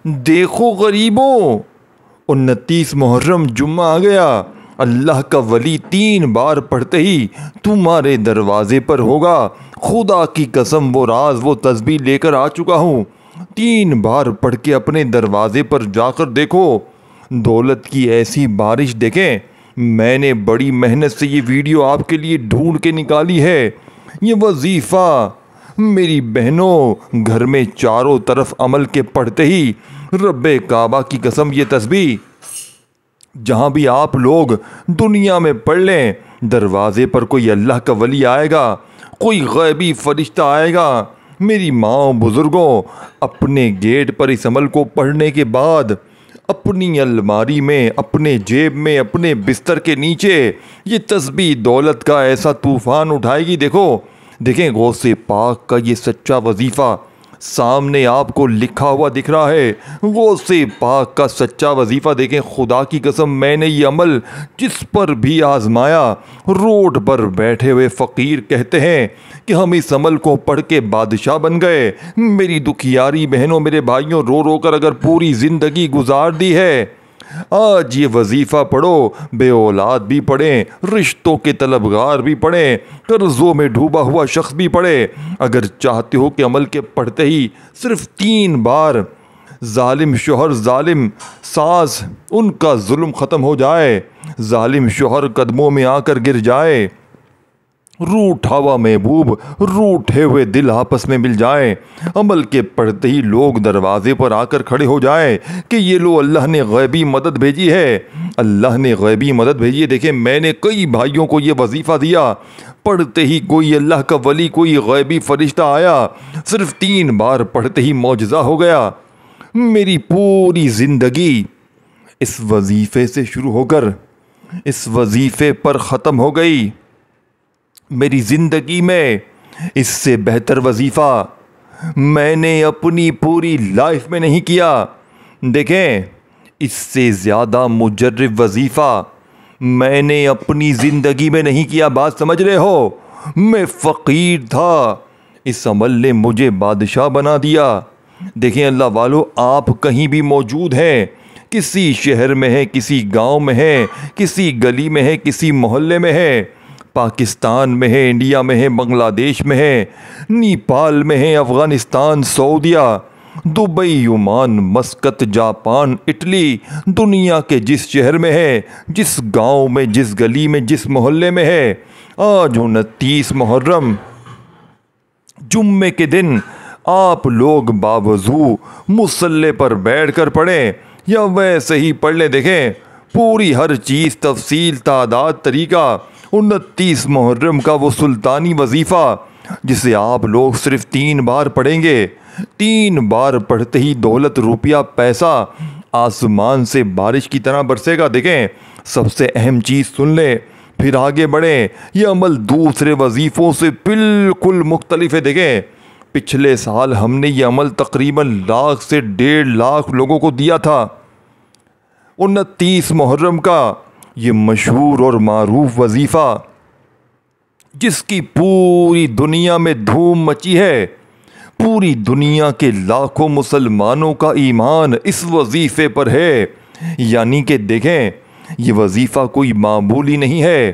دیکھو غریبوں، 29 محرم جمعہ آ گیا۔ اللہ کا ولی 3 بار پڑھتے ہی تمہارے دروازے پر ہوگا۔ خدا کی قسم وہ راز وہ تسبیح لے کر آ چکا ہوں۔ 3 بار پڑھ کے اپنے دروازے پر جا کر دیکھو، دولت کی ایسی بارش دیکھیں۔ میں نے بڑی محنت سے یہ ویڈیو آپ کے لیے ڈھونڈ کے نکالی ہے۔ یہ وظیفہ میری بہنوں گھر میں چاروں طرف عمل کے پڑھتے ہی رب کعبہ کی قسم یہ تسبیح جہاں بھی آپ لوگ دنیا میں پڑھ لیں، دروازے پر کوئی اللہ کا ولی آئے گا، کوئی غیبی فرشتہ آئے گا۔ میری ماں بزرگوں، اپنے گیٹ پر اس عمل کو پڑھنے کے بعد اپنی الماری میں، اپنے جیب میں، اپنے بستر کے نیچے یہ تسبیح دولت کا ایسا طوفان اٹھائے گی۔ دیکھیں غوث پاک کا یہ سچا وظیفہ سامنے آپ کو لکھا ہوا دکھ رہا ہے۔ غوث پاک کا سچا وظیفہ دیکھیں۔ خدا کی قسم میں نے یہ عمل جس پر بھی آزمایا، روڈ پر بیٹھے ہوئے فقیر کہتے ہیں کہ ہم اس عمل کو پڑھ کے بادشاہ بن گئے۔ میری دکھیاری بہنوں، میرے بھائیوں، رو رو کر اگر پوری زندگی گزار دی ہے، آج یہ وظیفہ پڑھو، بے اولاد بھی پڑھیں، رشتوں کے طلبگار بھی پڑھیں، قرضوں میں ڈوبا ہوا شخص بھی پڑھے۔ اگر چاہتے ہو کہ عمل کے پڑھتے ہی صرف 3 بار ظالم شوہر، ظالم ساس، ان کا ظلم ختم ہو جائے، ظالم شوہر قدموں میں آ کر گر جائے، روٹھا ہوا محبوب، روٹھے ہوئے دل آپس میں مل جائیں، عمل کے پڑھتے ہی لوگ دروازے پر آ کر کھڑے ہو جائیں کہ یہ لو اللہ نے غیبی مدد بھیجی ہے، اللہ نے غیبی مدد بھیجی ہے۔ دیکھیں میں نے کئی بھائیوں کو یہ وظیفہ دیا، پڑھتے ہی کوئی اللہ کا ولی، کوئی غیبی فرشتہ آیا، صرف 3 بار پڑھتے ہی معجزہ ہو گیا۔ میری پوری زندگی اس وظیفے سے شروع ہو کر اس وظیفے پر ختم ہو گئی۔ میری زندگی میں اس سے بہتر وظیفہ میں نے اپنی پوری لائف میں نہیں کیا۔ دیکھیں اس سے زیادہ مجرب وظیفہ میں نے اپنی زندگی میں نہیں کیا۔ بات سمجھ رہے ہو؟ میں فقیر تھا، اس عمل نے مجھے بادشاہ بنا دیا۔ دیکھیں اللہ والو، آپ کہیں بھی موجود ہیں، کسی شہر میں ہے، کسی گاؤں میں ہے، کسی گلی میں ہے، کسی محلے میں ہے، پاکستان میں ہے، انڈیا میں ہے، بنگلہ دیش میں ہے، نیپال میں ہے، افغانستان، سعودیہ، Dubai, Oman, Muscat, Japan, Italy, دنیا کے جس شہر میں ہے، جس گاؤں میں، جس گلی میں، جس محلے میں ہے، آج 29 محرم جمعے کے دن آپ لوگ باوضو مصلی پر بیٹھ کر پڑھیں یا ویسے ہی پڑھ لیں۔ دیکھیں پوری ہر چیز، تفصیل، تعداد، طریقہ 29 محرم کا وہ سلطانی وظیفہ جسے آپ لوگ صرف 3 بار پڑھیں گے۔ 3 بار پڑھتے ہی دولت، روپیہ، پیسہ آسمان سے بارش کی طرح برسے گا۔ دیکھیں سب سے اہم چیز سن لیں پھر آگے بڑھیں۔ یہ عمل دوسرے وظیفوں سے بالکل مختلف ہے۔ دیکھیں پچھلے سال ہم نے یہ عمل تقریباً 1 سے 1.5 لاکھ لوگوں کو دیا تھا۔ 29 محرم کا یہ مشہور اور معروف وظیفہ جس کی پوری دنیا میں دھوم مچی ہے، پوری دنیا کے لاکھوں مسلمانوں کا ایمان اس وظیفے پر ہے۔ یعنی کہ دیکھیں یہ وظیفہ کوئی معمولی نہیں ہے،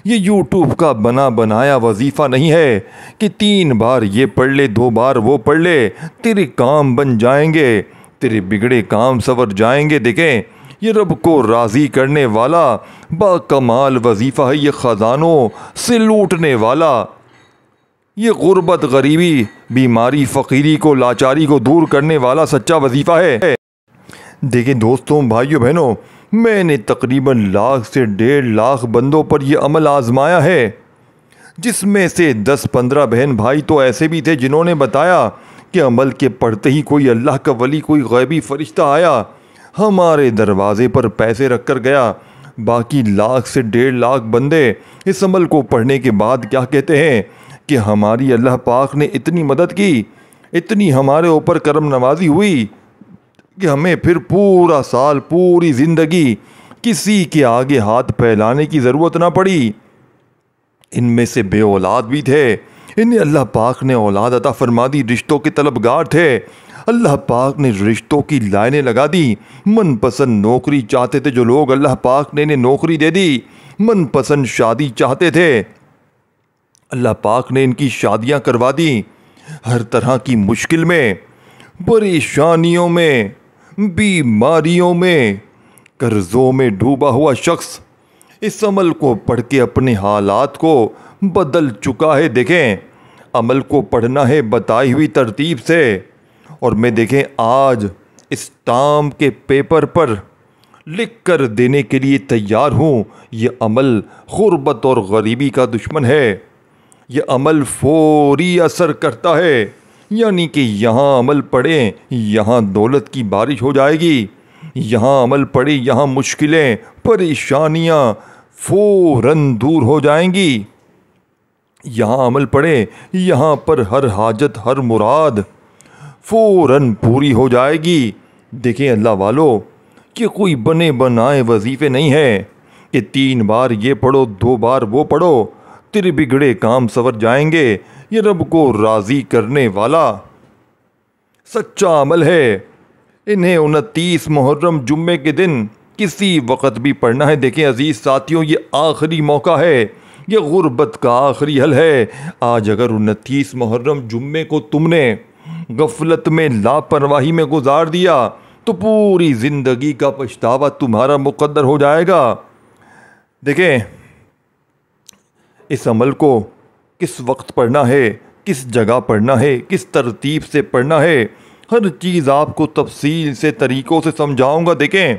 یہ یوٹیوب کا بنا بنایا وظیفہ نہیں ہے کہ 3 بار یہ پڑھ لے، 2 بار وہ پڑھ لے، تیرے کام بن جائیں گے، تیرے بگڑے کام سنور جائیں گے۔ دیکھیں یہ رب کو راضی کرنے والا با کمال وظیفہ ہے، یہ خزانوں سے لوٹنے والا، یہ غربت، غریبی، بیماری، فقیری کو، لاچاری کو دور کرنے والا سچا وظیفہ ہے۔ دیکھیں دوستوں، بھائیوں، بہنوں، میں نے تقریباً 1 سے 1.5 لاکھ بندوں پر یہ عمل آزمایا ہے، جس میں سے 10-15 بہن بھائی تو ایسے بھی تھے جنہوں نے بتایا کہ عمل کے پڑھتے ہی کوئی اللہ کا ولی، کوئی غیبی فرشتہ آیا، ہمارے دروازے پر پیسے رکھ کر گیا۔ باقی 1 سے 1.5 لاکھ بندے اس عمل کو پڑھنے کے بعد کیا کہتے ہیں کہ ہماری اللہ پاک نے اتنی مدد کی، اتنی ہمارے اوپر کرم نوازی ہوئی کہ ہمیں پھر پورا سال، پوری زندگی کسی کے آگے ہاتھ پھیلانے کی ضرورت نہ پڑی۔ ان میں سے بے اولاد بھی تھے، انہیں اللہ پاک نے اولاد عطا فرما دی، رشتوں کے طلبگار تھے، اللہ پاک نے رشتوں کی لائنیں لگا دی۔ من پسند نوکری چاہتے تھے جو لوگ، اللہ پاک نے انہیں نوکری دے دی۔ من پسند شادی چاہتے تھے، اللہ پاک نے ان کی شادیاں کروا دی۔ ہر طرح کی مشکل میں، پریشانیوں میں، بیماریوں میں، قرضوں میں ڈوبا ہوا شخص اس عمل کو پڑھ کے اپنے حالات کو بدل چکا ہے۔ دیکھیں، عمل کو پڑھنا ہے بتائی ہوئی ترتیب سے، اور میں دیکھیں آج اس ٹام کے پیپر پر لکھ کر دینے کے لیے تیار ہوں۔ یہ عمل غربت اور غریبی کا دشمن ہے۔ یہ عمل فوری اثر کرتا ہے، یعنی کہ یہاں عمل پڑھیں یہاں دولت کی بارش ہو جائے گی، یہاں عمل پڑھیں یہاں مشکلیں پریشانیاں فوراً دور ہو جائیں گی، یہاں عمل پڑھیں یہاں پر ہر حاجت ہر مراد فوراً پوری ہو جائے گی۔ دیکھیں اللہ والو، کہ کوئی بنے بنائے وظیفے نہیں ہیں کہ 3 بار یہ پڑھو 2 بار وہ پڑھو تیرے بگڑے کام سنور جائیں گے۔ یہ رب کو راضی کرنے والا سچا عمل ہے۔ انہیں 29 محرم جمعے کے دن کسی وقت بھی پڑھنا ہے۔ دیکھیں عزیز ساتھیوں، یہ آخری موقع ہے، یہ غربت کا آخری حل ہے۔ آج اگر 29 محرم جمعے کو تم نے غفلت میں لاپرواہی میں گزار دیا تو پوری زندگی کا پچھتاوا تمہارا مقدر ہو جائے گا۔ دیکھیں اس عمل کو کس وقت پڑھنا ہے، کس جگہ پڑھنا ہے، کس ترتیب سے پڑھنا ہے، ہر چیز آپ کو تفصیل سے طریقوں سے سمجھاؤں گا۔ دیکھیں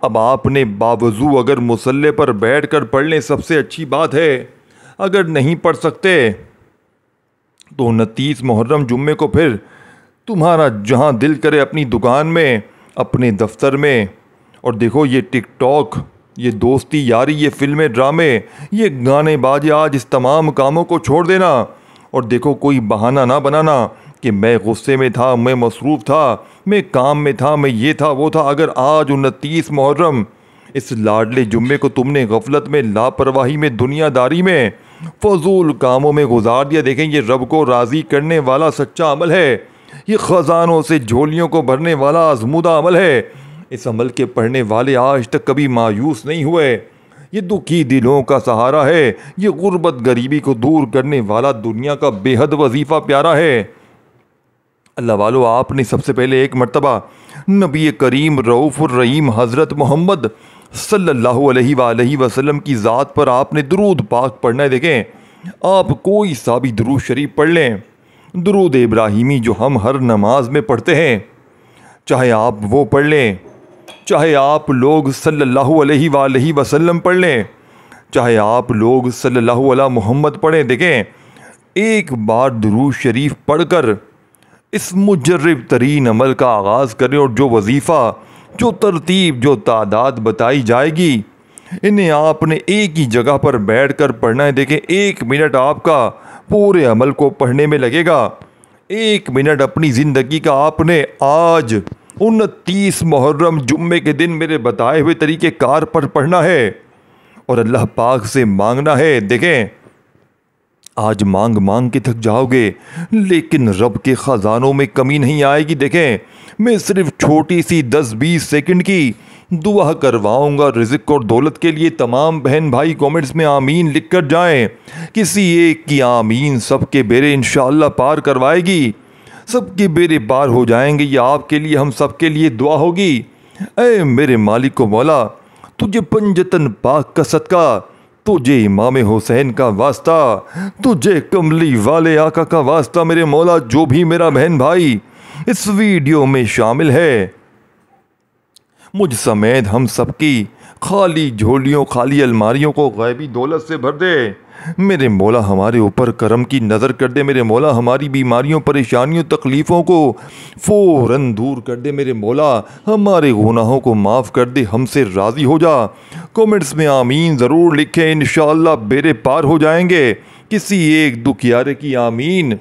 اب آپ نے باوضو اگر مصلی پر بیٹھ کر پڑھ لیں سب سے اچھی بات ہے، اگر نہیں پڑھ سکتے تو 29 محرم جمعے کو پھر تمہارا جہاں دل کرے اپنی دکان میں، اپنے دفتر میں، اور دیکھو یہ ٹک ٹاک، یہ دوستی یاری، یہ فلمیں ڈرامے، یہ گانے باجے، آج اس تمام کاموں کو چھوڑ دینا، اور دیکھو کوئی بہانہ نہ بنانا کہ میں غصے میں تھا، میں مصروف تھا، میں کام میں تھا، میں یہ تھا وہ تھا۔ اگر آج 29 محرم اس لاڈلے جمعے کو تم نے غفلت میں، لاپرواہی میں، دنیا داری میں، فضول کاموں میں گزار دیا، دیکھیں یہ رب کو راضی کرنے والا سچا عمل ہے، یہ خزانوں سے جھولیوں کو بھرنے والا آزمودہ عمل ہے۔ اس عمل کے پڑھنے والے آج تک کبھی مایوس نہیں ہوئے، یہ دکھی دلوں کا سہارا ہے، یہ غربت غریبی کو دور کرنے والا دنیا کا بے حد وظیفہ پیارا ہے۔ اللہ والو، آپ نے سب سے پہلے ایک مرتبہ نبی کریم رؤوف الرحیم حضرت محمد صلی اللہ علیہ وآلہ وسلم کی ذات پر آپ نے درود پاک پڑھنا ہے۔ دیکھیں آپ کوئی سا بھی درود شریف پڑھ لیں، درود ابراہیمی جو ہم ہر نماز میں پڑھتے ہیں، چاہے آپ وہ پڑھ لیں، چاہے آپ لوگ صلی اللہ علیہ وآلہ وسلم پڑھ لیں، چاہے آپ لوگ صلی اللہ علیہ محمد پڑھیں۔ دیکھیں ایک بار درود شریف پڑھ کر اس مجرب ترین عمل کا آغاز کریں، اور جو وظیفہ، جو ترتیب، جو تعداد بتائی جائے گی انہیں آپ نے ایک ہی جگہ پر بیٹھ کر پڑھنا ہے۔ دیکھیں 1 منٹ آپ کا پورے عمل کو پڑھنے میں لگے گا، 1 منٹ اپنی زندگی کا آپ نے آج 29 محرم جمعے کے دن میرے بتائے ہوئے طریقے کار پر پڑھنا ہے اور اللہ پاک سے مانگنا ہے۔ دیکھیں آج مانگ مانگ کے تھک جاؤ گے لیکن رب کے خزانوں میں کمی نہیں آئے گی۔ دیکھیں میں صرف چھوٹی سی 10-20 سیکنڈ کی دعا کرواؤں گا رزق اور دولت کے لیے۔ تمام بہن بھائی کومنٹس میں آمین لکھ کر جائیں، کسی ایک کی آمین سب کے بیڑے انشاءاللہ پار کروائے گی، سب کے بیڑے پار ہو جائیں گے۔ یہ آپ کے لیے، ہم سب کے لیے دعا ہوگی۔ اے میرے مالک و مولا، تجھے پنجتن پاک کا صدقہ، تجھے امام حسین کا واسطہ، تجھے کملی والے آقا کا واسطہ میرے مولا، جو بھی میرا بہن بھائی اس ویڈیو میں شامل ہے، مجھ سمیت ہم سب کی خالی جھولیوں، خالی الماریوں کو غیبی دولت سے بھر دے میرے مولا، ہمارے اوپر کرم کی نظر کر دے میرے مولا، ہماری بیماریوں، پریشانیوں، تکلیفوں کو فوراً دور کر دے میرے مولا، ہمارے گناہوں کو معاف کر دے، ہم سے راضی ہو جا۔ کومنٹس میں آمین ضرور لکھیں، انشاءاللہ بیڑے پار ہو جائیں گے۔ کسی ایک دکھیارے کی آمین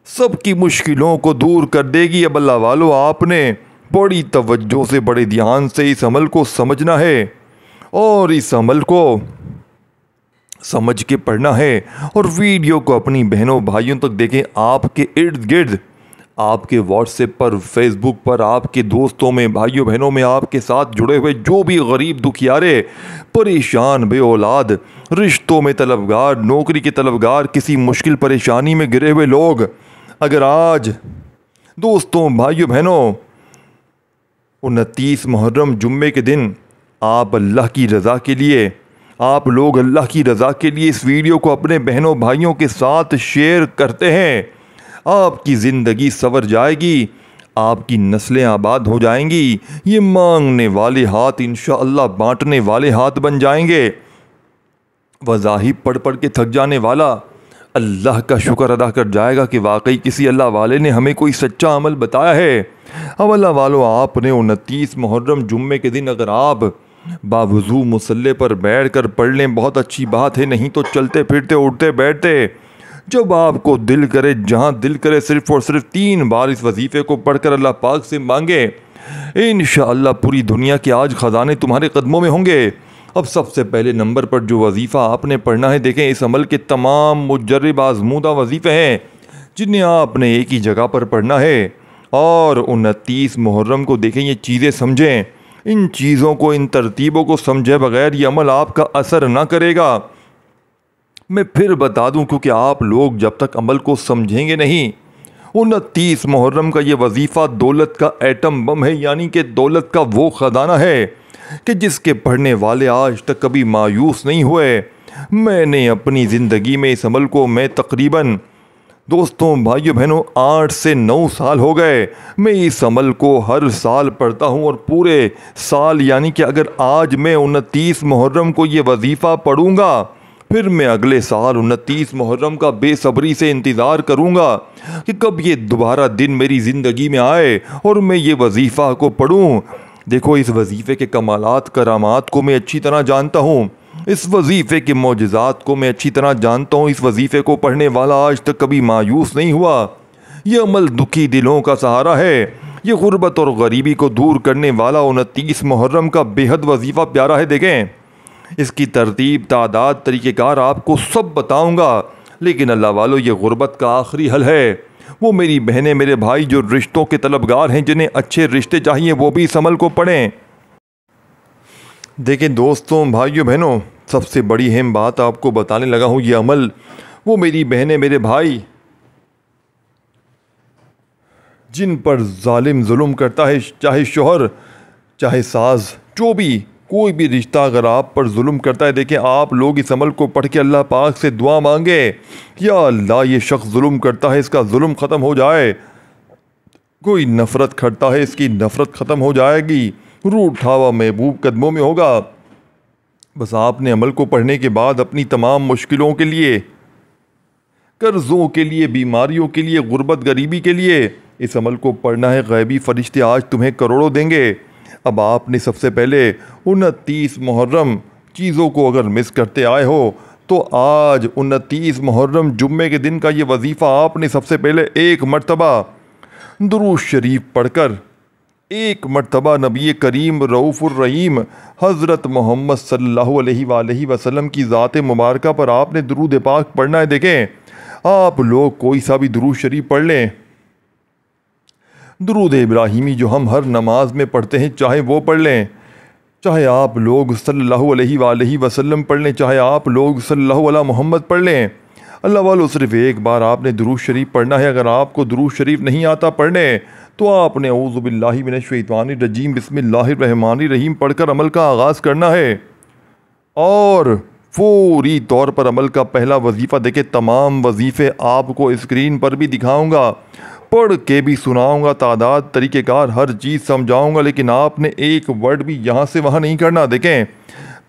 سب کی مشکلوں کو دور کر دے گی۔ اب اللہ والو، آپ نے بڑی توجہ سے، بڑے دھیان سے اس عمل کو سمجھنا ہے اور اس عمل کو سمجھ کے پڑھنا ہے، اور ویڈیو کو اپنی بہنوں بھائیوں تک دیکھیں۔ آپ کے ارد گرد آپ کے واٹس ایپ پر، فیس بک پر، آپ کے دوستوں میں، بھائیوں بہنوں میں آپ کے ساتھ جڑے ہوئے جو بھی غریب دکھیارے، پریشان بے اولاد، رشتوں میں طلبگار، نوکری کے طلبگار، کسی مشکل پریشانی میں گرے ہوئے لوگ، اگر آج دوستوں، بھائیوں بہنوں 29 محرم جمعے کے دن آپ اللہ کی رضا کے لیے، آپ لوگ اللہ کی رضا کے لیے اس ویڈیو کو اپنے بہنوں بھائیوں کے ساتھ شیئر کرتے ہیں، آپ کی زندگی سنور جائے گی، آپ کی نسلیں آباد ہو جائیں گی، یہ مانگنے والے ہاتھ انشاءاللہ بانٹنے والے ہاتھ بن جائیں گے۔ وظائف پڑھ پڑھ کے تھک جانے والا اللہ کا شکر ادا کر جائے گا کہ واقعی کسی اللہ والے نے ہمیں کوئی سچا عمل بتایا ہے۔ اب اللہ والو، آپ نے 29 محرم جمعے کے دن اگر آپ باوضو مصلی پر بیٹھ کر پڑھ لیں بہت اچھی بات ہے، نہیں تو چلتے پھرتے اٹھتے بیٹھتے جب آپ کو دل کرے، جہاں دل کرے، صرف اور صرف 3 بار اس وظیفے کو پڑھ کر اللہ پاک سے مانگے، انشاءاللہ پوری دنیا کے آج خزانے تمہارے قدموں میں ہوں گے۔ اب سب سے پہلے نمبر پر جو وظیفہ آپ نے پڑھنا ہے، دیکھیں اس عمل کے تمام مجرب آزمودہ وظیفے ہیں جنہیں آپ نے ایک ہی جگہ پر پڑھنا ہے، اور 29 محرم کو دیکھیں یہ چیزیں سمجھیں، ان چیزوں کو، ان ترتیبوں کو سمجھے بغیر یہ عمل آپ کا اثر نہ کرے گا۔ میں پھر بتا دوں کیونکہ آپ لوگ جب تک عمل کو سمجھیں گے نہیں، 29 محرم کا یہ وظیفہ دولت کا ایٹم بم ہے، یعنی کہ دولت کا وہ خزانہ ہے کہ جس کے پڑھنے والے آج تک کبھی مایوس نہیں ہوئے۔ میں نے اپنی زندگی میں اس عمل کو، میں تقریباً دوستوں، بھائیوں بہنوں 8 سے 9 سال ہو گئے، میں اس عمل کو ہر سال پڑھتا ہوں، اور پورے سال، یعنی کہ اگر آج میں 29 محرم کو یہ وظیفہ پڑھوں گا، پھر میں اگلے سال 29 محرم کا بے صبری سے انتظار کروں گا کہ کب یہ دوبارہ دن میری زندگی میں آئے اور میں یہ وظیفہ کو پڑھوں۔ دیکھو اس وظیفے کے کمالات، کرامات کو میں اچھی طرح جانتا ہوں، اس وظیفے کے معجزات کو میں اچھی طرح جانتا ہوں۔ اس وظیفے کو پڑھنے والا آج تک کبھی مایوس نہیں ہوا۔ یہ عمل دکھی دلوں کا سہارا ہے، یہ غربت اور غریبی کو دور کرنے والا 29 محرم کا بے حد وظیفہ پیارا ہے۔ دیکھیں اس کی ترتیب، تعداد، طریقہ کار آپ کو سب بتاؤں گا، لیکن اللہ والو یہ غربت کا آخری حل ہے۔ وہ میری بہنیں، میرے بھائی جو رشتوں کے طلبگار ہیں، جنہیں اچھے رشتے چاہیے، وہ بھی اس عمل کو پڑھیں۔ دیکھیں دوستوں، بھائیوں بہنوں، سب سے بڑی اہم بات آپ کو بتانے لگا ہوں، یہ عمل وہ میری بہنیں، میرے بھائی جن پر ظالم ظلم کرتا ہے، چاہے شوہر، چاہے ساز، جو بھی کوئی بھی رشتہ اگر آپ پر ظلم کرتا ہے، دیکھیں آپ لوگ اس عمل کو پڑھ کے اللہ پاک سے دعا مانگے، یا اللہ یہ شخص ظلم کرتا ہے، اس کا ظلم ختم ہو جائے۔ کوئی نفرت کرتا ہے، اس کی نفرت ختم ہو جائے گی، روٹھا ہوا محبوب قدموں میں ہوگا۔ بس آپ نے عمل کو پڑھنے کے بعد اپنی تمام مشکلوں کے لیے، قرضوں کے لیے، بیماریوں کے لیے، غربت غریبی کے لیے اس عمل کو پڑھنا ہے۔ غیبی فرشتے آج تمہیں کروڑوں دیں گے۔ اب آپ نے سب سے پہلے 29 محرم چیزوں کو اگر مس کرتے آئے ہو تو آج 29 محرم جمعے کے دن کا یہ وظیفہ آپ نے سب سے پہلے 1 مرتبہ درود شریف پڑھ کر، 1 مرتبہ نبی کریم رؤوف الرحیم حضرت محمد صلی اللہ علیہ وآلہ وسلم کی ذات مبارکہ پر آپ نے درود پاک پڑھنا ہے۔ دیکھیں آپ لوگ کوئی سا بھی درود شریف پڑھ لیں، درود ابراہیمی جو ہم ہر نماز میں پڑھتے ہیں، چاہے وہ پڑھ لیں، چاہے آپ لوگ صلی اللہ علیہ وآلہ وسلم پڑھ لیں، چاہے آپ لوگ صلی اللہ علیہ محمد پڑھ لیں۔ اللہ والو صرف 1 بار آپ نے درود شریف پڑھنا ہے۔ اگر آپ کو درود شریف نہیں آتا پڑھنے تو آپ نے اعوذ باللہ من الشیطان الرجیم بسم اللہ الرحمن الرحیم پڑھ کر عمل کا آغاز کرنا ہے، اور فوری طور پر عمل کا پہلا وظیفہ، دیکھیں تمام وظیفے آپ کو اسکرین پر بھی دکھاؤں گا، پڑھ کے بھی سناؤں گا، تعداد، طریقہ کار، ہر چیز سمجھاؤں گا، لیکن آپ نے ایک ورڈ بھی یہاں سے وہاں نہیں کرنا۔ دیکھیں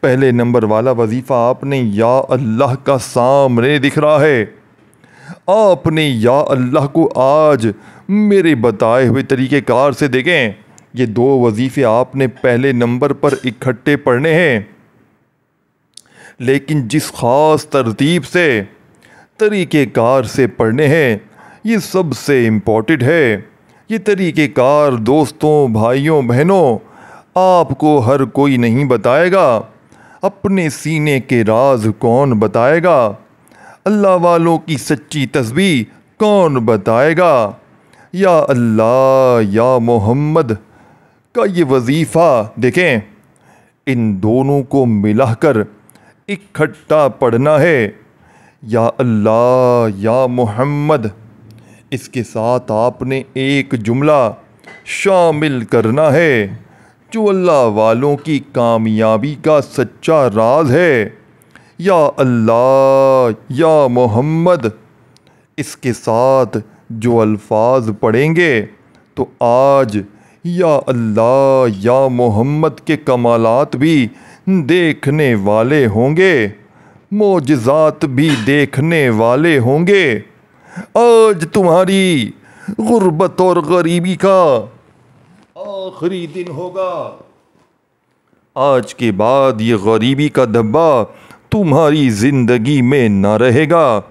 پہلے نمبر والا وظیفہ آپ نے یا اللہ کا سامنے دکھ رہا ہے، آپ نے یا اللہ کو آج میرے بتائے ہوئے طریقہ کار سے، دیکھیں یہ 2 وظیفے آپ نے پہلے نمبر پر اکٹھے پڑھنے ہیں، لیکن جس خاص ترتیب سے، طریقہ کار سے پڑھنے ہیں، یہ سب سے امپورٹنٹ ہے۔ یہ طریقہ کار دوستوں، بھائیوں، بہنوں آپ کو ہر کوئی نہیں بتائے گا، اپنے سینے کے راز کون بتائے گا، اللہ والوں کی سچی تسبیح کون بتائے گا، یا اللہ یا محمد کا یہ وظیفہ دیکھیں، ان دونوں کو ملا کر اکٹھا پڑھنا ہے۔ یا اللہ یا محمد، اس کے ساتھ آپ نے ایک جملہ شامل کرنا ہے جو اللہ والوں کی کامیابی کا سچا راز ہے۔ یا اللہ یا محمد، اس کے ساتھ جو الفاظ پڑھیں گے تو آج یا اللہ یا محمد کے کمالات بھی دیکھنے والے ہوں گے، معجزات بھی دیکھنے والے ہوں گے۔ آج تمہاری غربت اور غریبی کا آخری دن ہوگا۔ آج کے بعد یہ غریبی کا دھبا تمہاری زندگی میں نہ رہے گا۔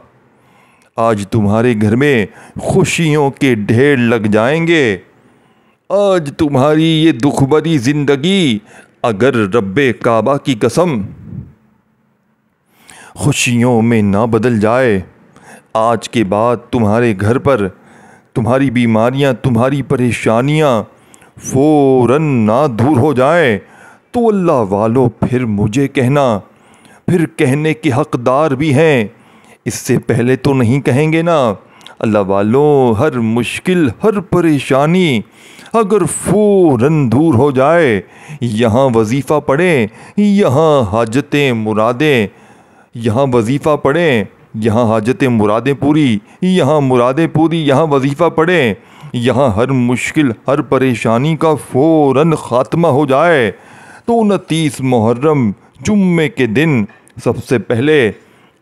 آج تمہارے گھر میں خوشیوں کے ڈھیر لگ جائیں گے۔ آج تمہاری یہ دکھ بھری زندگی اگر رب کعبہ کی قسم خوشیوں میں نہ بدل جائے، آج کے بعد تمہارے گھر پر تمہاری بیماریاں، تمہاری پریشانیاں فوراً نہ دور ہو جائیں تو اللہ والو پھر مجھے کہنا، پھر کہنے کے حقدار بھی ہیں، اس سے پہلے تو نہیں کہیں گے نا۔ اللہ والو ہر مشکل، ہر پریشانی اگر فوراً دور ہو جائے، یہاں وظیفہ پڑھیں، یہاں حاجتیں مرادیں، یہاں وظیفہ پڑھیں، یہاں حاجتیں مرادیں پوری، یہاں مرادیں پوری، یہاں وظیفہ پڑھیں، یہاں ہر مشکل، ہر پریشانی کا فوراً خاتمہ ہو جائے تو 29 محرم جمعے کے دن سب سے پہلے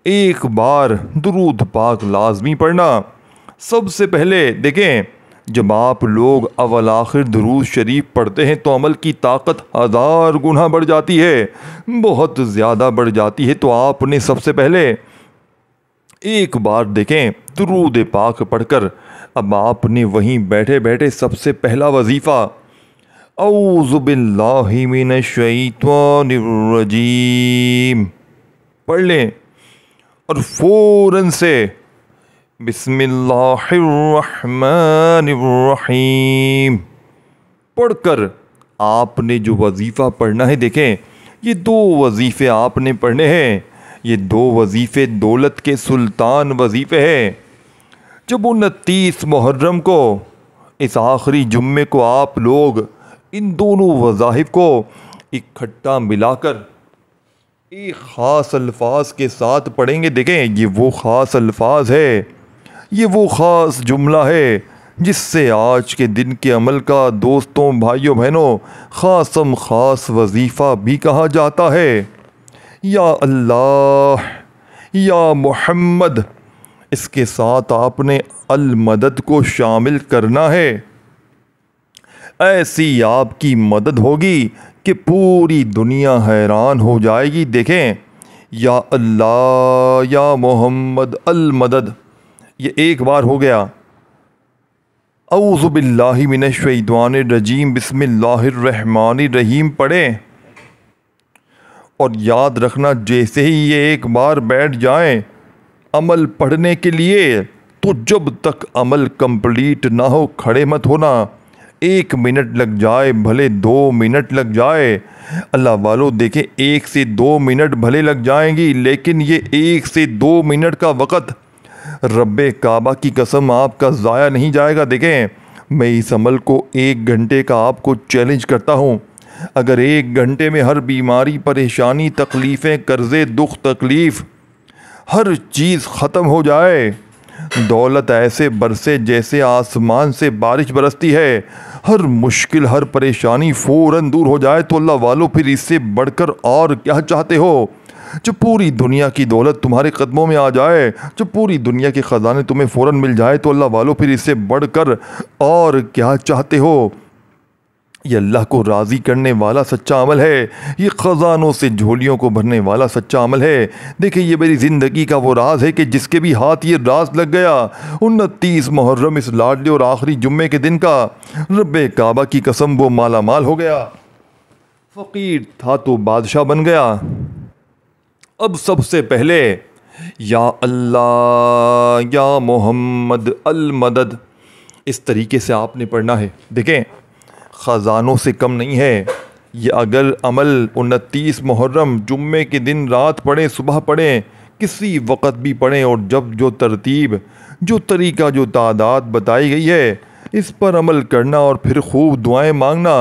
ایک بار درود پاک لازمی پڑھنا۔ سب سے پہلے دیکھیں، جب آپ لوگ اول آخر درود شریف پڑھتے ہیں تو عمل کی طاقت 1000 گنا بڑھ جاتی ہے، بہت زیادہ بڑھ جاتی ہے۔ تو آپ نے سب سے پہلے ایک بار دیکھیں درود پاک پڑھ کر اب آپ نے وہیں بیٹھے بیٹھے سب سے پہلا وظیفہ اعوذ باللہ من الشیطان الرجیم پڑھ لیں اور فوراً سے بسم اللہ الرحمن الرحیم پڑھ کر آپ نے جو وظیفہ پڑھنا ہے، دیکھیں یہ 2 وظیفے آپ نے پڑھنے ہیں۔ یہ 2 وظیفے دولت کے سلطان وظیفے ہیں۔ جب 29 محرم کو اس آخری جمعے کو آپ لوگ ان دونوں وظائف کو اکٹھا ملا کر ایک خاص الفاظ کے ساتھ پڑھیں گے، دیکھیں یہ وہ خاص الفاظ ہے، یہ وہ خاص جملہ ہے جس سے آج کے دن کے عمل کا دوستوں، بھائیوں، بہنوں خاص وظیفہ بھی کہا جاتا ہے۔ یا اللہ یا محمد، اس کے ساتھ آپ نے المدد کو شامل کرنا ہے۔ ایسی آپ کی مدد ہوگی کہ پوری دنیا حیران ہو جائے گی۔ دیکھیں یا اللہ یا محمد المدد، یہ ایک بار ہو گیا۔ اعوذ باللہ من الشیطان الرجیم بسم اللہ الرحمن الرحیم پڑھیں اور یاد رکھنا جیسے ہی یہ ایک بار بیٹھ جائیں عمل پڑھنے کے لیے تو جب تک عمل کمپلیٹ نہ ہو کھڑے مت ہونا۔ 1 منٹ لگ جائے بھلے 2 منٹ لگ جائے، اللہ والو دیکھیں 1 سے 2 منٹ بھلے لگ جائیں گی، لیکن یہ 1 سے 2 منٹ کا وقت رب کعبہ کی قسم آپ کا ضائع نہیں جائے گا۔ دیکھیں میں اس عمل کو 1 گھنٹے کا آپ کو چیلنج کرتا ہوں، اگر 1 گھنٹے میں ہر بیماری، پریشانی، تکلیفیں، قرضے، دکھ تکلیف ہر چیز ختم ہو جائے، دولت ایسے برسے جیسے آسمان سے بارش برستی ہے، ہر مشکل، ہر پریشانی فوراً دور ہو جائے تو اللہ والو پھر اس سے بڑھ کر اور کیا چاہتے ہو؟ جب پوری دنیا کی دولت تمہارے قدموں میں آ جائے، جب پوری دنیا کے خزانے تمہیں فوراً مل جائے تو اللہ والو پھر اس سے بڑھ کر اور کیا چاہتے ہو؟ یہ اللہ کو راضی کرنے والا سچا عمل ہے، یہ خزانوں سے جھولیوں کو بھرنے والا سچا عمل ہے۔ دیکھیں یہ میری زندگی کا وہ راز ہے کہ جس کے بھی ہاتھ یہ راز لگ گیا، 29 محرم اس لاڈلے اور آخری جمعے کے دن کا، رب کعبہ کی قسم وہ مالا مال ہو گیا، فقیر تھا تو بادشاہ بن گیا۔ اب سب سے پہلے یا اللہ یا محمد المدد، اس طریقے سے آپ نے پڑھنا ہے۔ دیکھیں خزانوں سے کم نہیں ہے یہ، اگر عمل 29 محرم جمعے کے دن رات پڑھیں، صبح پڑھیں، کسی وقت بھی پڑھیں، اور جب جو ترتیب، جو طریقہ، جو تعداد بتائی گئی ہے اس پر عمل کرنا اور پھر خوب دعائیں مانگنا،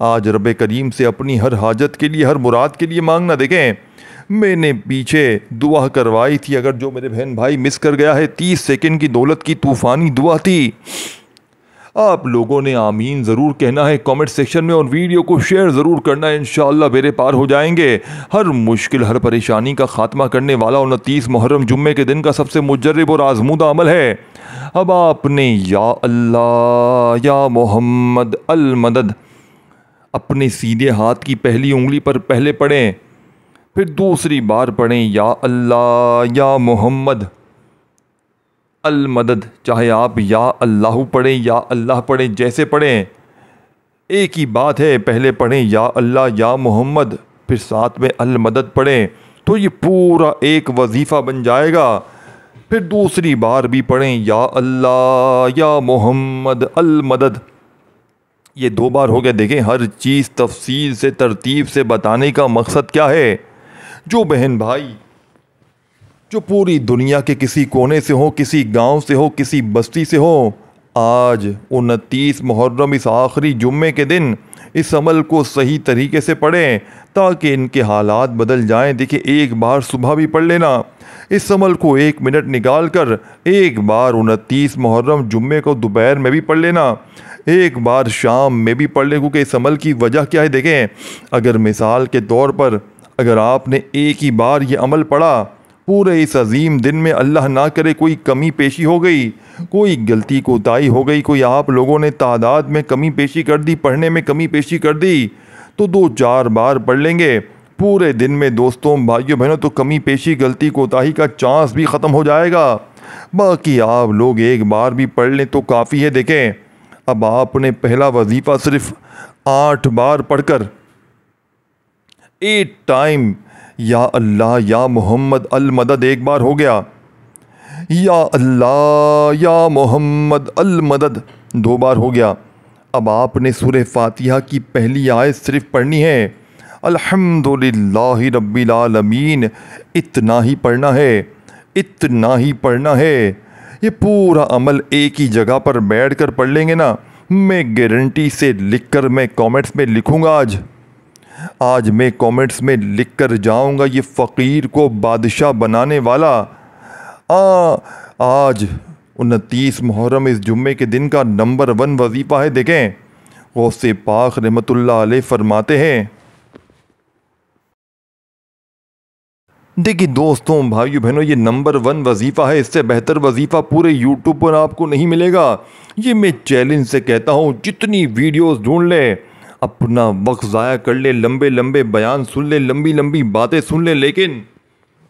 آج رب کریم سے اپنی ہر حاجت کے لیے، ہر مراد کے لیے مانگنا۔ دیکھیں میں نے پیچھے دعا کروائی تھی، اگر جو میرے بہن بھائی مس کر گیا ہے، 30 سیکنڈ کی دولت کی طوفانی دعا تھی، آپ لوگوں نے آمین ضرور کہنا ہے کامنٹ سیکشن میں، اور ویڈیو کو شیئر ضرور کرنا ہے، انشاءاللہ بیڑے پار ہو جائیں گے۔ ہر مشکل، ہر پریشانی کا خاتمہ کرنے والا 29 محرم جمعے کے دن کا سب سے مجرب اور آزمودہ عمل ہے۔ اب آپ نے یا اللہ یا محمد المدد اپنے سیدھے ہاتھ کی پہلی انگلی پر پہلے پڑھیں، پھر دوسری بار پڑھیں یا اللہ یا محمد المدد، چاہے آپ یا اللہ پڑھیں یا اللہ پڑھیں، جیسے پڑھیں ایک ہی بات ہے، پہلے پڑھیں یا اللہ یا محمد، پھر ساتھ میں المدد پڑھیں، تو یہ پورا ایک وظیفہ بن جائے گا۔ پھر دوسری بار بھی پڑھیں یا اللہ یا محمد المدد، یہ 2 بار ہو گیا۔ دیکھیں ہر چیز تفصیل سے، ترتیب سے بتانے کا مقصد کیا ہے۔ جو بہن بھائی جو پوری دنیا کے کسی کونے سے ہو، کسی گاؤں سے ہو، کسی بستی سے ہو، آج 29 محرم اس آخری جمعے کے دن اس عمل کو صحیح طریقے سے پڑھیں تاکہ ان کے حالات بدل جائیں۔ دیکھیں ایک بار صبح بھی پڑھ لینا، اس عمل کو 1 منٹ نکال کر ایک بار 29 محرم جمعے کو دوپہر میں بھی پڑھ لینا، ایک بار شام میں بھی پڑھ لیں، کیونکہ اس عمل کی وجہ کیا ہے۔ دیکھیں اگر مثال کے طور پر اگر آپ نے ایک ہی بار یہ عمل پڑھا پورے اس عظیم دن میں، اللہ نہ کرے کوئی کمی پیشی ہو گئی، کوئی غلطی کوتاہی ہو گئی، کوئی آپ لوگوں نے تعداد میں کمی پیشی کر دی، پڑھنے میں کمی پیشی کر دی، تو 2-4 بار پڑھ لیں گے پورے دن میں دوستوں بھائیوں بہنوں، تو کمی پیشی غلطی کوتاہی کا چانس بھی ختم ہو جائے گا۔ باقی آپ لوگ ایک بار بھی پڑھ لیں تو کافی ہے۔ دیکھیں اب آپ نے پہلا وظیفہ صرف 8 بار پڑھ کر 8 ٹائم یا اللہ یا محمد المدد ایک بار ہو گیا، یا اللہ یا محمد المدد 2 بار ہو گیا۔ اب آپ نے سورہ فاتحہ کی پہلی آیت صرف پڑھنی ہے، الحمدللہ رب العالمین، اتنا ہی پڑھنا ہے، اتنا ہی پڑھنا ہے۔ یہ پورا عمل ایک ہی جگہ پر بیٹھ کر پڑھ لیں گے نا، میں گارنٹی سے لکھ کر میں کامنٹس میں لکھوں گا، آج میں کامنٹس میں لکھ کر جاؤں گا، یہ فقیر کو بادشاہ بنانے والا آج 29 محرم اس جمعے کے دن کا نمبر 1 وظیفہ ہے۔ دیکھیں غوث پاک رحمۃ اللہ علیہ فرماتے ہیں، دیکھیں دوستوں بھائیو بہنوں، یہ نمبر 1 وظیفہ ہے، اس سے بہتر وظیفہ پورے یوٹیوب پر آپ کو نہیں ملے گا۔ یہ میں چیلنج سے کہتا ہوں، جتنی ویڈیوز ڈھونڈ لیں، اپنا وقت ضائع کر لیں، لمبے لمبے بیان سن لیں، لمبی لمبی باتیں سن لیں، لیکن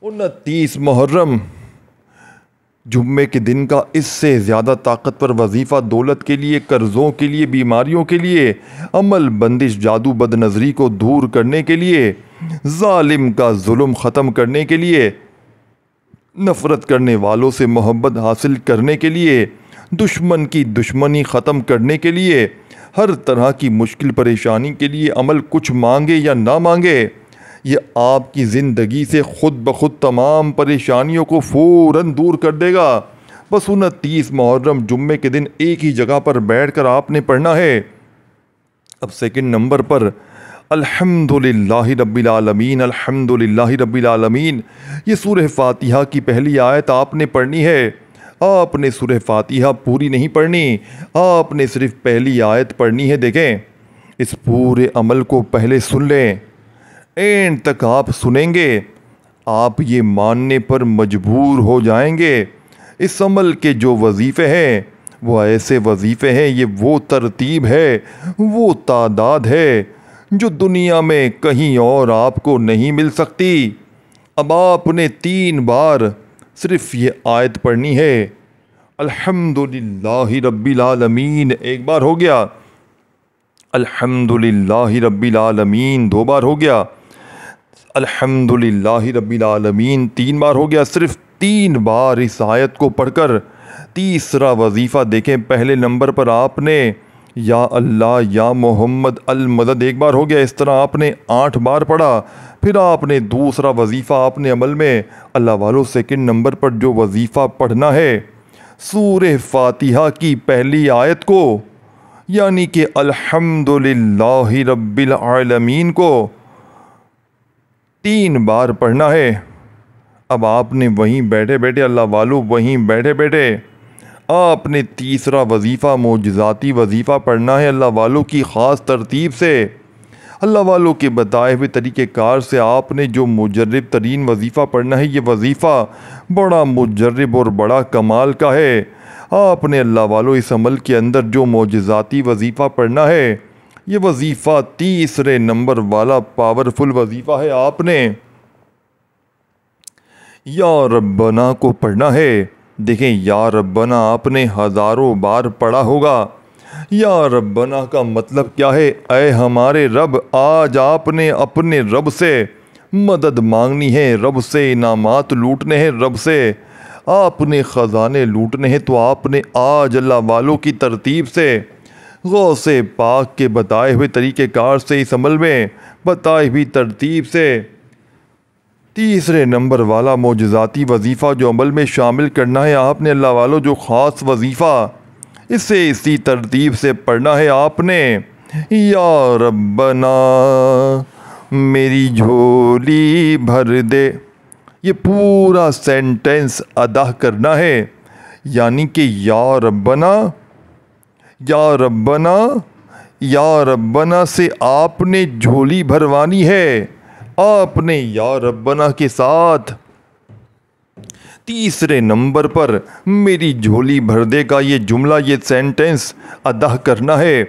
29 محرم جمعے کے دن کا اس سے زیادہ طاقتور وظیفہ دولت کے لیے، قرضوں کے لیے، بیماریوں کے لیے، عمل بندش جادو بد نظری کو دور کرنے کے لیے، ظالم کا ظلم ختم کرنے کے لیے، نفرت کرنے والوں سے محبت حاصل کرنے کے لیے، دشمن کی دشمنی ختم کرنے کے لیے، ہر طرح کی مشکل پریشانی کے لیے عمل کچھ مانگے یا نہ مانگے، یہ آپ کی زندگی سے خود بخود تمام پریشانیوں کو فوراً دور کر دے گا۔ بس 29 محرم جمعے کے دن ایک ہی جگہ پر بیٹھ کر آپ نے پڑھنا ہے۔ اب سیکنڈ نمبر پر الحمدللہ رب العالمین، الحمدللہ رب العالمین، یہ سورہ فاتحہ کی پہلی آیت آپ نے پڑھنی ہے۔ آپ نے سورہ فاتحہ پوری نہیں پڑھنی، آپ نے صرف پہلی آیت پڑھنی ہے۔ دیکھیں اس پورے عمل کو پہلے سن لیں، اینڈ تک آپ سنیں گے، آپ یہ ماننے پر مجبور ہو جائیں گے، اس عمل کے جو وظیفے ہیں وہ ایسے وظیفے ہیں، یہ وہ ترتیب ہے، وہ تعداد ہے جو دنیا میں کہیں اور آپ کو نہیں مل سکتی۔ اب آپ نے 3 بار صرف یہ آیت پڑھنی ہے، الحمدللہ رب العالمین ایک بار ہو گیا، الحمدللہ رب العالمین 2 بار ہو گیا، الحمدللہ رب العالمین 3 بار ہو گیا۔ صرف 3 بار اس آیت کو پڑھ کر تیسرا وظیفہ دیکھیں، پہلے نمبر پر آپ نے یا اللہ یا محمد المدد ایک بار ہو گیا، اس طرح آپ نے 8 بار پڑھا۔ پھر آپ نے دوسرا وظیفہ آپ نے عمل میں اللہ والوں سیکنڈ نمبر پر جو وظیفہ پڑھنا ہے، سورہ فاتحہ کی پہلی آیت کو یعنی کہ الحمدللہ رب العالمین کو 3 بار پڑھنا ہے۔ اب آپ نے وہیں بیٹھے بیٹھے اللہ والوں وہیں بیٹھے بیٹھے آپ نے تیسرا وظیفہ معجزاتی وظیفہ پڑھنا ہے اللہ والوں کی خاص ترتیب سے، اللہ والوں کے بتائے ہوئے طریقہ کار سے آپ نے جو مجرب ترین وظیفہ پڑھنا ہے۔ یہ وظیفہ بڑا مجرب اور بڑا کمال کا ہے۔ آپ نے اللہ والوں اس عمل کے اندر جو معجزاتی وظیفہ پڑھنا ہے، یہ وظیفہ تیسرے نمبر والا پاورفل وظیفہ ہے۔ آپ نے یا ربنا کو پڑھنا ہے۔ دیکھیں یا ربنا آپ نے ہزاروں بار پڑھا ہوگا۔ یا ربنا کا مطلب کیا ہے؟ اے ہمارے رب، آج آپ نے اپنے رب سے مدد مانگنی ہے، رب سے انعامات لوٹنے ہیں، رب سے آپ نے خزانے لوٹنے ہیں، تو آپ نے آج اللہ والوں کی ترتیب سے غوث پاک کے بتائے ہوئے طریقہ کار سے اس عمل میں بتائی ہوئی ترتیب سے تیسرے نمبر والا معجزاتی وظیفہ جو عمل میں شامل کرنا ہے۔ آپ نے اللہ والوں جو خاص وظیفہ اسے اسی ترتیب سے پڑھنا ہے۔ آپ نے یا ربنا میری جھولی بھر دے، یہ پورا سینٹنس ادا کرنا ہے، یعنی کہ یا ربنا یا ربنا یا ربنا سے آپ نے جھولی بھروانی ہے۔ آپ نے یا ربنا کے ساتھ تیسرے نمبر پر میری جھولی بھر دے کا یہ جملہ، یہ سینٹنس ادا کرنا ہے،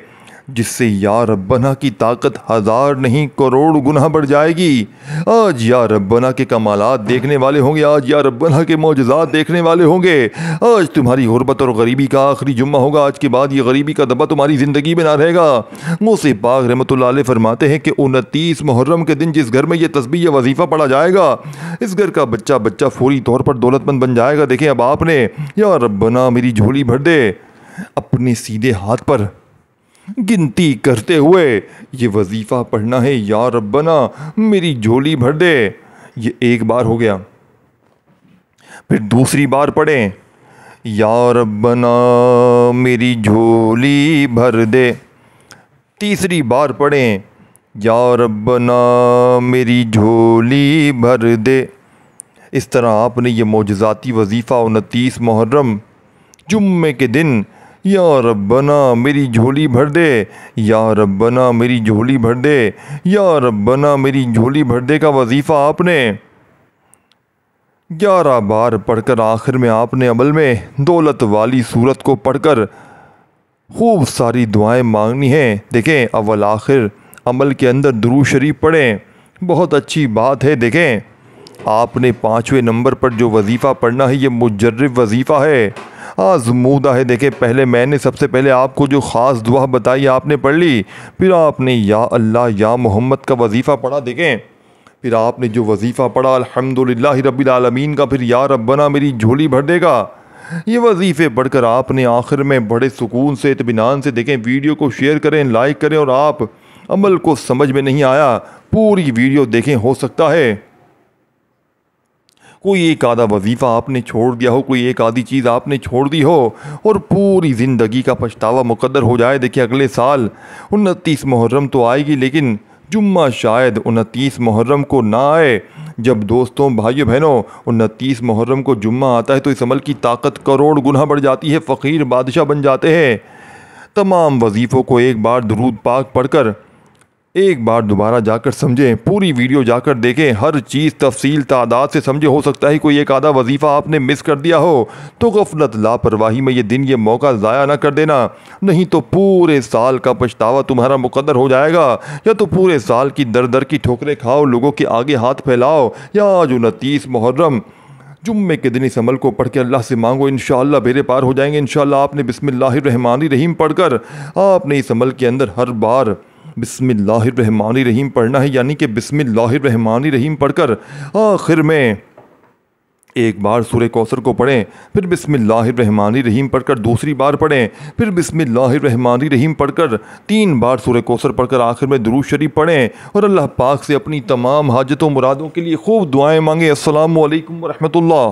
جس سے یا ربنا کی طاقت 1000 نہیں کروڑ گنا بڑھ جائے گی۔ آج یا ربنا کے کمالات دیکھنے والے ہوں گے، آج یا ربنا کے معجزات دیکھنے والے ہوں گے۔ آج تمہاری غربت اور غریبی کا آخری جمعہ ہوگا، آج کے بعد یہ غریبی کا دبا تمہاری زندگی میں نہ رہے گا۔ غوث پاک رحمۃ اللہ علیہ فرماتے ہیں کہ 29 محرم کے دن جس گھر میں یہ تسبیح یہ وظیفہ پڑھا جائے گا، اس گھر کا بچہ فوری طور پر دولت مند بن جائے گا۔ دیکھیں اب آپ نے یا ربنا میری جھولی بھر دے اپنے سیدھے ہاتھ پر گنتی کرتے ہوئے یہ وظیفہ پڑھنا ہے، یا ربنا میری جھولی بھر دے۔ یہ 1 بار ہو گیا۔ پھر دوسری بار پڑھیں یا ربنا میری جھولی بھر دے۔ تیسری بار پڑھیں یا ربنا میری جھولی بھر دے۔ اس طرح آپ نے یہ معجزاتی وظیفہ 29 محرم جمعے کے دن یا ربنا میری جھولی بھر دے، یا ربنا میری جھولی بھر دے، یا ربنا میری جھولی بھر دے کا وظیفہ آپ نے 11 بار پڑھ کر آخر میں آپ نے عمل میں دولت والی صورت کو پڑھ کر خوب ساری دعائیں مانگنی ہیں۔ دیکھیں اول آخر عمل کے اندر درود شریف پڑھیں، بہت اچھی بات ہے۔ دیکھیں آپ نے 5ویں نمبر پر جو وظیفہ پڑھنا ہے یہ مجرب وظیفہ ہے، آزمودہ ہے۔ دیکھیں پہلے میں نے سب سے پہلے آپ کو جو خاص دعا بتائی آپ نے پڑھ لی، پھر آپ نے یا اللہ یا محمد کا وظیفہ پڑھا۔ دیکھیں پھر آپ نے جو وظیفہ پڑھا الحمدللہ رب العالمین کا، پھر یا ربنا میری جھولی بھر دے گا۔ یہ وظیفے پڑھ کر آپ نے آخر میں بڑے سکون سے اطمینان سے، دیکھیں ویڈیو کو شیئر کریں، لائک کریں، اور آپ عمل کو سمجھ میں نہیں آیا پوری ویڈیو دیکھیں، ہو سکتا ہے کوئی ایک آدھا وظیفہ آپ نے چھوڑ دیا ہو، کوئی ایک آدھی چیز آپ نے چھوڑ دی ہو اور پوری زندگی کا پچھتاوا مقدر ہو جائے۔ دیکھیں اگلے سال 29 محرم تو آئے گی، لیکن جمعہ شاید 29 محرم کو نہ آئے۔ جب دوستوں بھائیو بہنوں 29 محرم کو جمعہ آتا ہے تو اس عمل کی طاقت کروڑ گنا بڑھ جاتی ہے، فقیر بادشاہ بن جاتے ہیں۔ تمام وظیفوں کو ایک بار درود پاک پڑھ کر ایک بار دوبارہ جا کر سمجھیں، پوری ویڈیو جا کر دیکھیں، ہر چیز تفصیل تعداد سے سمجھیں۔ ہو سکتا ہے کوئی ایک آدھا وظیفہ آپ نے مس کر دیا ہو، تو غفلت لاپرواہی میں یہ دن یہ موقع ضائع نہ کر دینا، نہیں تو پورے سال کا پچھتاوا تمہارا مقدر ہو جائے گا۔ یا تو پورے سال کی در در کی ٹھوکریں کھاؤ، لوگوں کے آگے ہاتھ پھیلاؤ، یا آج 29 محرم جمعے کے دن اس عمل کو پڑھ کے اللہ سے مانگو، انشاءاللہ بیڑے پار ہو جائیں گے۔ انشاءاللہ آپ نے بسم اللہ الرحمن الرحیم پڑھ کر آپ نے اس عمل کے اندر ہر بار بسم اللہ الرحمن الرحیم پڑھنا ہے، یعنی کہ بسم اللہ الرحمن الرحیم پڑھ کر آخر میں ایک بار سورہ کوثر کو پڑھیں، پھر بسم اللہ الرحمن الرحیم پڑھ کر دوسری بار پڑھیں، پھر بسم اللہ الرحمن الرحیم پڑھ کر 3 بار سورہ کوثر پڑھ کر آخر میں درود شریف پڑھیں اور اللہ پاک سے اپنی تمام حاجتوں مرادوں کے لیے خوب دعائیں مانگیں۔ السلام علیکم ورحمۃ اللہ۔